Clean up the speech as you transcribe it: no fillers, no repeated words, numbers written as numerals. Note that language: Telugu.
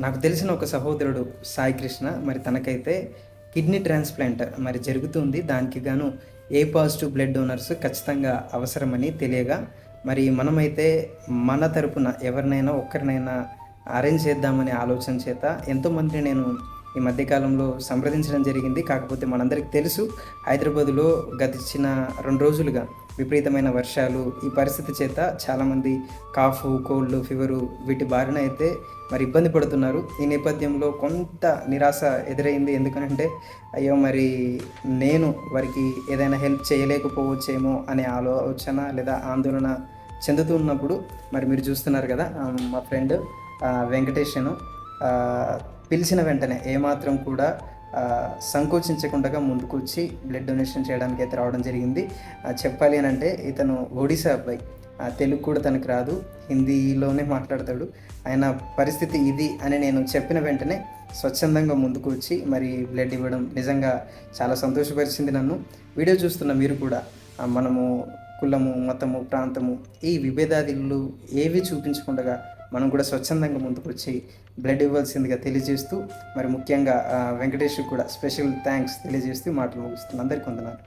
నాకు తెలిసిన ఒక సహోదరుడు సాయి కృష్ణ. మరి తనకైతే కిడ్నీ ట్రాన్స్‌ప్లాంట్ మరి జరుగుతుంది. దానికి గాను ఏ పాజిటివ్ బ్లడ్ డోనర్స్ ఖచ్చితంగా అవసరమని తెలియగా, మరి మనమైతే మన తరపున ఎవరినైనా ఒక్కరినైనా అరేంజ్ చేద్దామనే ఆలోచన చేత ఎంతోమందిని నేను ఈ మధ్య కాలంలో సంప్రదించడం జరిగింది. కాకపోతే మనందరికీ తెలుసు, హైదరాబాదులో గతించిన 2 రోజులుగా విపరీతమైన వర్షాలు, ఈ పరిస్థితి చేత చాలామంది కాఫు, కోల్డ్, ఫీవరు వీటి బారిన అయితే మరి ఇబ్బంది పడుతున్నారు. ఈ నేపథ్యంలో కొంత నిరాశ ఎదురైంది. ఎందుకనంటే అయ్యో! మరి నేను వారికి ఏదైనా హెల్ప్ చేయలేకపోవచ్చేమో అనే ఆలోచన లేదా ఆందోళన చెందుతూ ఉన్నప్పుడు మరి మీరు చూస్తున్నారు కదా, మా ఫ్రెండ్ వెంకటేషను పిలిచిన వెంటనే ఏమాత్రం కూడా సంకోచించకుండా ముందుకొచ్చి బ్లడ్ డొనేషన్ చేయడానికైతే రావడం జరిగింది. చెప్పాలి అనంటే ఇతను ఒడిశా అబ్బాయి. తెలుగు కూడా తనకు రాదు, హిందీలోనే మాట్లాడతాడు. ఆయన పరిస్థితి ఇది అని నేను చెప్పిన వెంటనే స్వచ్ఛందంగా ముందుకు వచ్చి మరి బ్లడ్ ఇవ్వడం నిజంగా చాలా సంతోషపరిచింది నన్ను. వీడియో చూస్తున్న మీరు కూడా మనము కులము, మతము, ప్రాంతము ఈ విభేదాలు ఏవి చూపించకుండా మనం కూడా స్వచ్ఛందంగా ముందుకొచ్చి బ్లడ్ ఇవ్వాల్సిందిగా తెలియజేస్తూ, మరి ముఖ్యంగా వెంకటేష్‌కి కూడా స్పెషల్ థ్యాంక్స్ తెలియజేస్తూ మాటలు ముగిస్తున్నాను. అందరికీ వందనాలు.